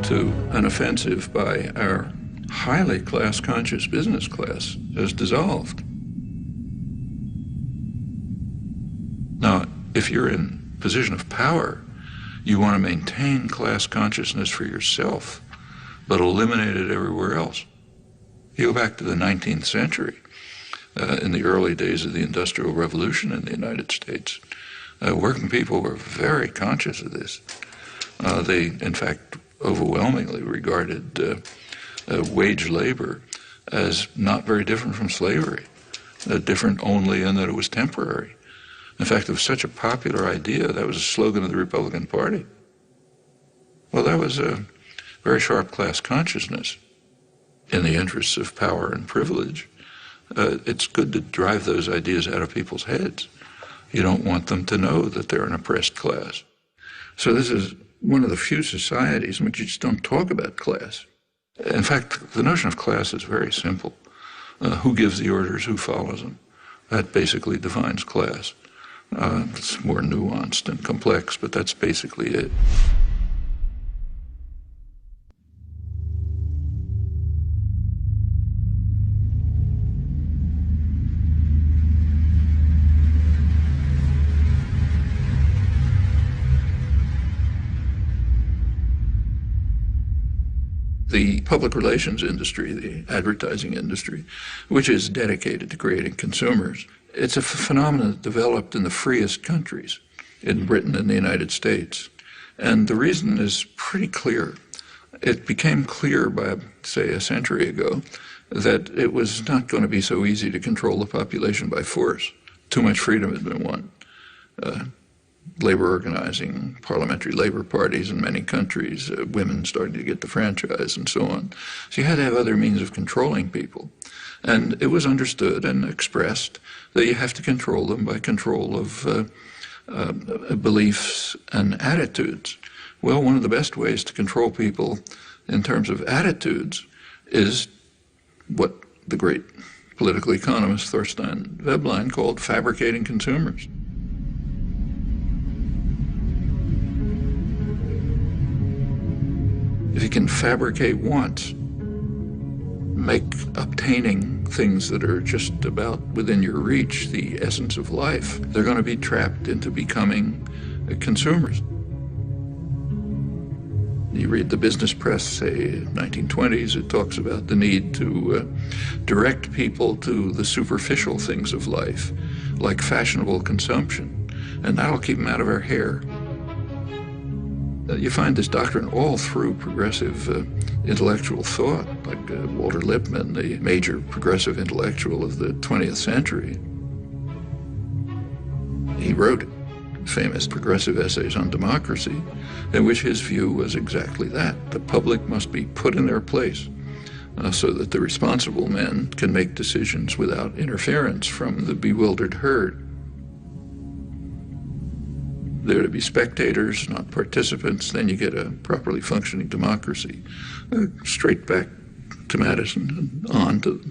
to an offensive by our highly class-conscious business class has dissolved. Now, if you're in a position of power, you want to maintain class consciousness for yourself, but eliminate it everywhere else. You go back to the 19th century, in the early days of the Industrial Revolution in the United States, working people were very conscious of this. They, in fact, overwhelmingly regarded wage labor as not very different from slavery, different only in that it was temporary. In fact, it was such a popular idea, that was a slogan of the Republican Party. Well, that was a very sharp class consciousness in the interests of power and privilege. It's good to drive those ideas out of people's heads. You don't want them to know that they're an oppressed class. So this is one of the few societies in which you just don't talk about class. In fact, the notion of class is very simple. Who gives the orders, who follows them? That basically defines class. It's more nuanced and complex, but that's basically it. The public relations industry, the advertising industry, which is dedicated to creating consumers, it's a phenomenon that developed in the freest countries, in Britain and the United States. And the reason is pretty clear. It became clear by, say, a century ago that it was not going to be so easy to control the population by force. Too much freedom had been won. Labor organizing, parliamentary labor parties in many countries, women starting to get the franchise and so on. So you had to have other means of controlling people. And it was understood and expressed that you have to control them by control of beliefs and attitudes. Well, one of the best ways to control people in terms of attitudes is what the great political economist Thorstein Veblen called fabricating consumers. If you can fabricate wants, make obtaining things that are just about within your reach the essence of life, they're going to be trapped into becoming consumers. You read the business press, say, 1920s, it talks about the need to direct people to the superficial things of life, like fashionable consumption, and that'll keep them out of our hair. You find this doctrine all through progressive intellectual thought, like Walter Lippmann, the major progressive intellectual of the 20th century. He wrote famous progressive essays on democracy, in which his view was exactly that. The public must be put in their place so that the responsible men can make decisions without interference from the bewildered herd. They're to be spectators, not participants, then you get a properly functioning democracy. Straight back to Madison and on to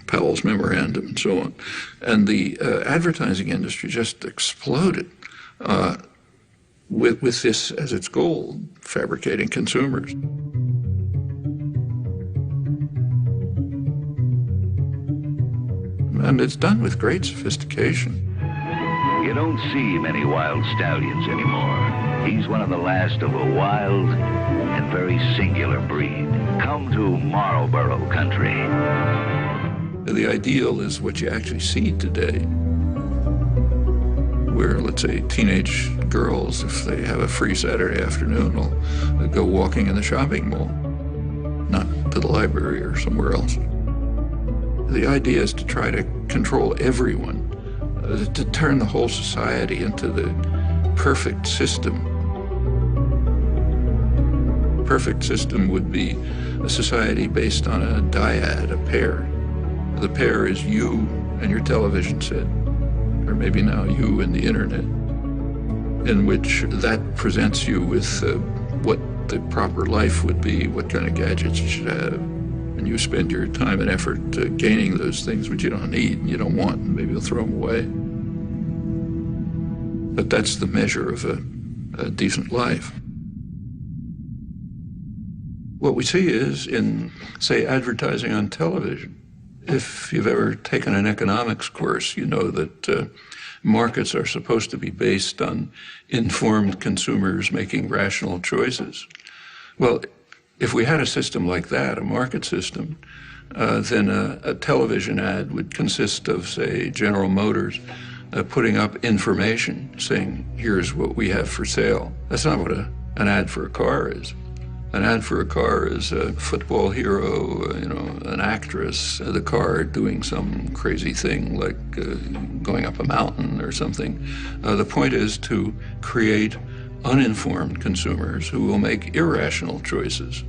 Powell's memorandum and so on. And the advertising industry just exploded with this as its goal, fabricating consumers. And it's done with great sophistication. You don't see many wild stallions anymore. He's one of the last of a wild and very singular breed. Come to Marlboro country. The ideal is what you actually see today, where, let's say, teenage girls, if they have a free Saturday afternoon, will go walking in the shopping mall, not to the library or somewhere else. The idea is to try to control everyone, to turn the whole society into the perfect system. Perfect system would be a society based on a dyad, a pair. The pair is you and your television set, or maybe now you and the internet, in which that presents you with what the proper life would be, what kind of gadgets you should have. And you spend your time and effort gaining those things which you don't need and you don't want, and maybe you'll throw them away. But that's the measure of a decent life. What we see is in, say, advertising on television. If you've ever taken an economics course, you know that markets are supposed to be based on informed consumers making rational choices. Well, if we had a system like that, a market system, then a television ad would consist of, say, General Motors putting up information saying, here's what we have for sale. That's not what an ad for a car is. An ad for a car is a football hero, an actress, the car doing some crazy thing like going up a mountain or something. The point is to create uninformed consumers who will make irrational choices.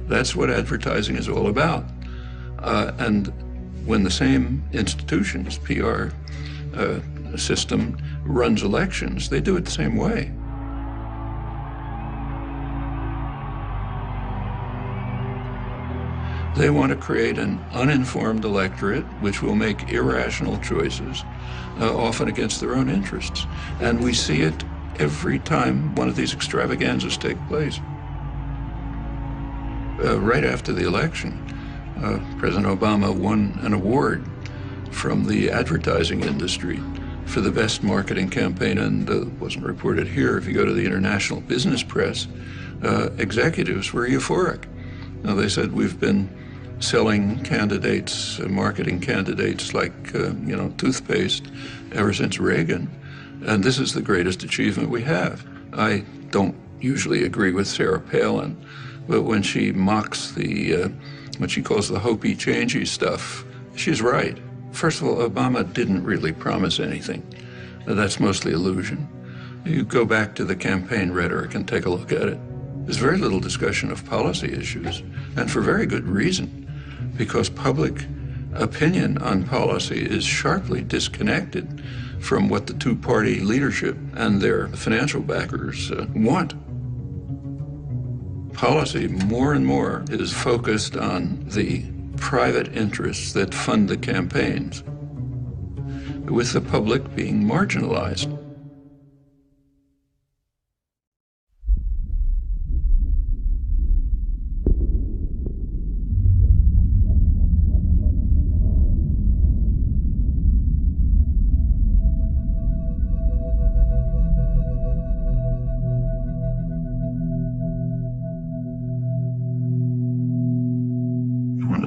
That's what advertising is all about. And when the same institutions, PR system, runs elections, they do it the same way. They want to create an uninformed electorate which will make irrational choices, often against their own interests. And we see it every time one of these extravaganzas take place. Right after the election, President Obama won an award from the advertising industry for the best marketing campaign, and it wasn't reported here. If you go to the international business press, executives were euphoric. Now, they said, we've been selling candidates, marketing candidates like, toothpaste ever since Reagan. And this is the greatest achievement we have. I don't usually agree with Sarah Palin, but when she mocks what she calls the hopey-changey stuff, she's right. First of all, Obama didn't really promise anything. That's mostly illusion. You go back to the campaign rhetoric and take a look at it. There's very little discussion of policy issues, and for very good reason, because public opinion on policy is sharply disconnected from what the two-party leadership and their financial backers want. Policy, more and more, is focused on the private interests that fund the campaigns, with the public being marginalized.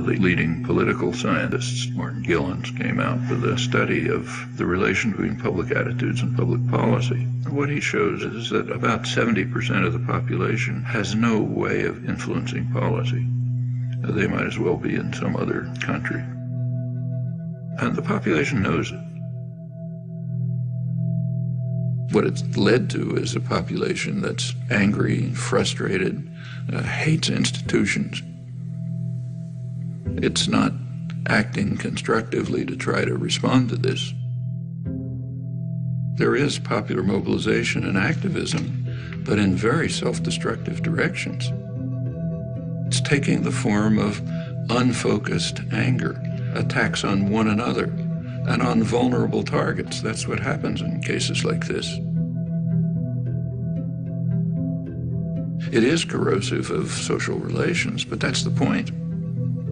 The leading political scientists, Martin Gilens, came out with a study of the relation between public attitudes and public policy. And what he shows is that about 70% of the population has no way of influencing policy. They might as well be in some other country. And the population knows it. What it's led to is a population that's angry, frustrated, hates institutions. It's not acting constructively to try to respond to this. There is popular mobilization and activism, but in very self-destructive directions. It's taking the form of unfocused anger, attacks on one another, and on vulnerable targets. That's what happens in cases like this. It is corrosive of social relations, but that's the point.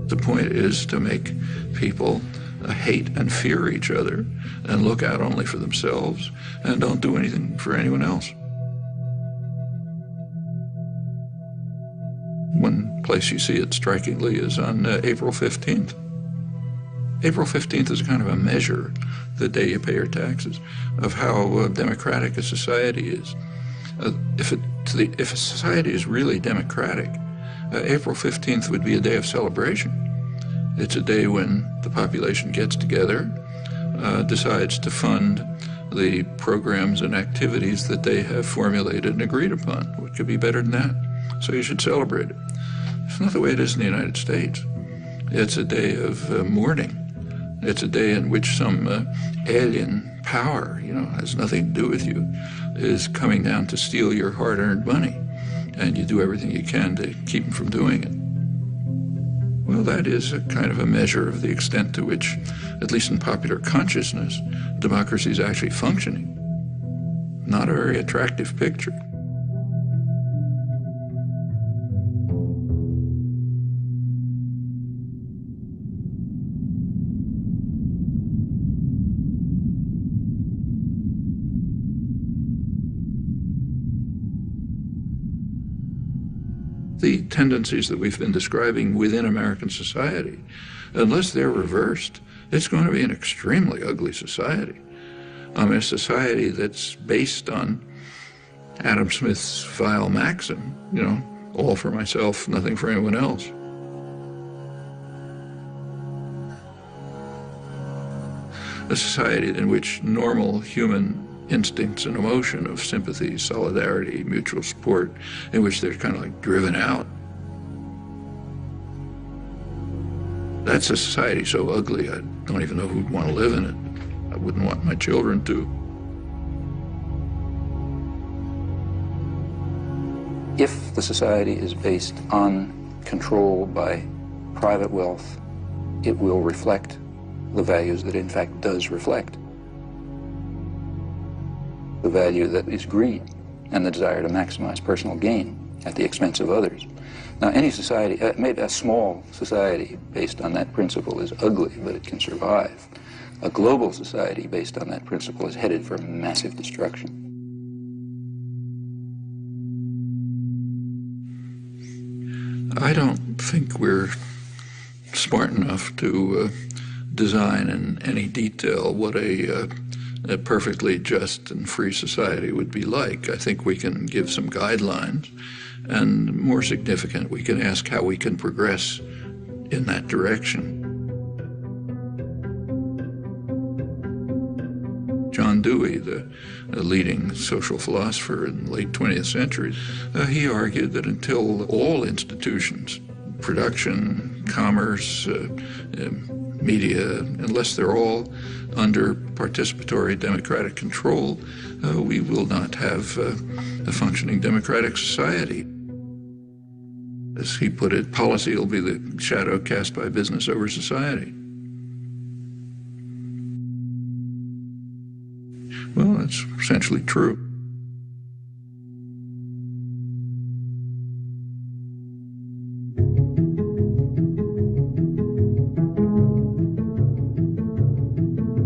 The point is to make people hate and fear each other and look out only for themselves and don't do anything for anyone else. One place you see it strikingly is on April 15th. April 15th is kind of a measure, the day you pay your taxes, of how democratic a society is. If a society is really democratic, April 15th would be a day of celebration. It's a day when the population gets together, decides to fund the programs and activities that they have formulated and agreed upon. What could be better than that? So you should celebrate it. It's not the way it is in the United States. It's a day of mourning. It's a day in which some alien power, has nothing to do with you, is coming down to steal your hard-earned money. And you do everything you can to keep them from doing it. Well, that is a kind of a measure of the extent to which, at least in popular consciousness, democracy is actually functioning. Not a very attractive picture. The tendencies that we've been describing within American society, unless they're reversed, it's going to be an extremely ugly society. A society that's based on Adam Smith's vile maxim, all for myself, nothing for anyone else. A society in which normal human instincts and emotion of sympathy, solidarity, mutual support, in which they're kind of like driven out. That's a society so ugly, I don't even know who'd want to live in it. I wouldn't want my children to. If the society is based on control by private wealth, it will reflect the values that it in fact does reflect. The value that is greed and the desire to maximize personal gain at the expense of others. Now, any society, maybe a small society based on that principle is ugly, but it can survive. A global society based on that principle is headed for massive destruction. I don't think we're smart enough to design in any detail what a perfectly just and free society would be like. I think we can give some guidelines, and more significant, we can ask how we can progress in that direction. John Dewey, the leading social philosopher in the late 20th century, he argued that until all institutions, production, commerce, media, unless they're all under participatory democratic control, we will not have a functioning democratic society. As he put it, policy will be the shadow cast by business over society. Well, that's essentially true.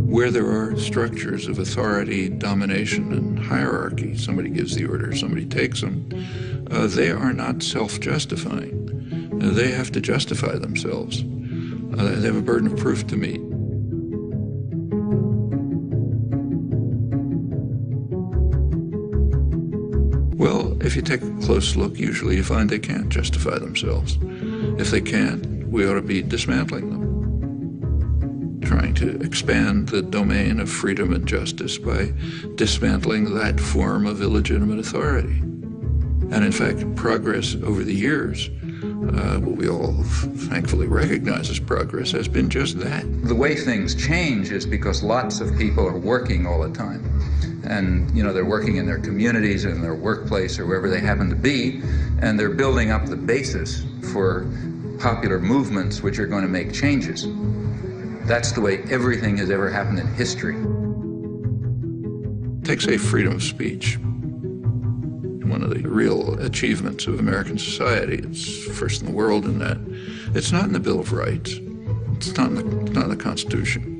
Where there are structures of authority, domination, and hierarchy, somebody gives the order, somebody takes them, they are not self-justifying. They have to justify themselves. They have a burden of proof to meet. Well, if you take a close look, usually you find they can't justify themselves. If they can't, we ought to be dismantling them, trying to expand the domain of freedom and justice by dismantling that form of illegitimate authority. And in fact, progress over the years, what we all thankfully recognize as progress, has been just that. The way things change is because lots of people are working all the time. And, you know, they're working in their communities, in their workplace, or wherever they happen to be, and they're building up the basis for popular movements which are going to make changes. That's the way everything has ever happened in history. Take, say, freedom of speech. One of the real achievements of American society. It's first in the world in that. It's not in the Bill of Rights. It's not in the Constitution.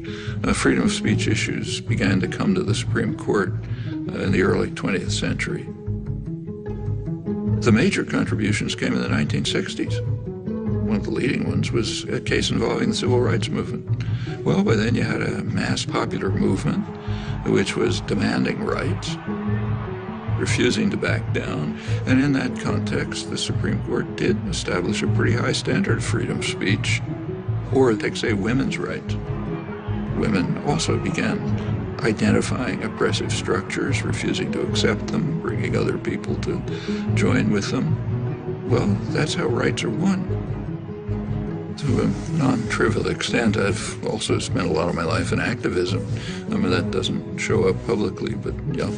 Freedom of speech issues began to come to the Supreme Court in the early 20th century. The major contributions came in the 1960s. One of the leading ones was a case involving the civil rights movement. Well, by then you had a mass popular movement which was demanding rights, refusing to back down, and in that context, the Supreme Court did establish a pretty high standard of freedom of speech. Or, take, say, women's rights. Women also began identifying oppressive structures, refusing to accept them, bringing other people to join with them. Well, that's how rights are won. To a non-trivial extent, I've also spent a lot of my life in activism. I mean, that doesn't show up publicly, but yeah.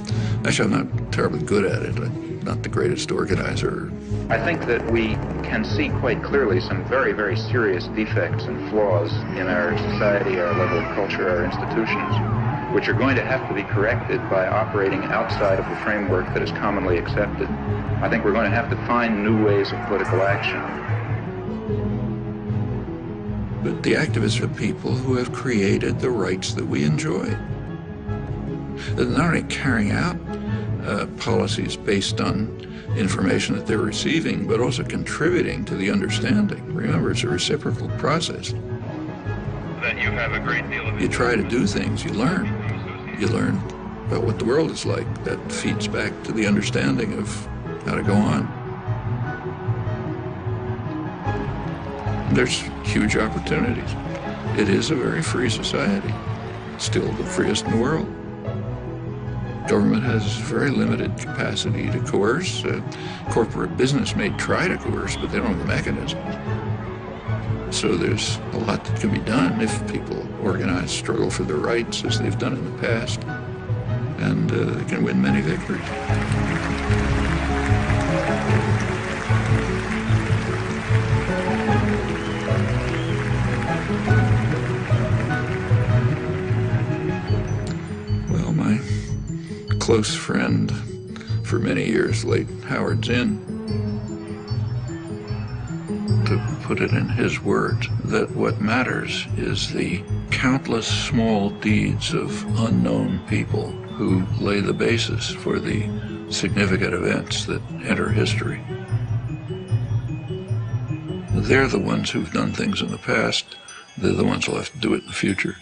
Actually, I'm not terribly good at it. I'm not the greatest organizer. I think that we can see quite clearly some very, very serious defects and flaws in our society, our level of culture, our institutions, which are going to have to be corrected by operating outside of the framework that is commonly accepted. I think we're going to have to find new ways of political action. But the activists are people who have created the rights that we enjoy. They're not only carrying out policies based on information that they're receiving, but also contributing to the understanding. Remember, it's a reciprocal process. That you have a great deal of... You try to do things, you learn. You learn about what the world is like. That feeds back to the understanding of how to go on. There's huge opportunities. It is a very free society, still the freest in the world. Government has very limited capacity to coerce. Corporate business may try to coerce, but they don't have the mechanisms. So there's a lot that can be done if people organize, struggle for their rights as they've done in the past, and they can win many victories. Close friend for many years, late Howard Zinn, to put it in his words, that what matters is the countless small deeds of unknown people who lay the basis for the significant events that enter history. They're the ones who've done things in the past. They're the ones who'll have to do it in the future.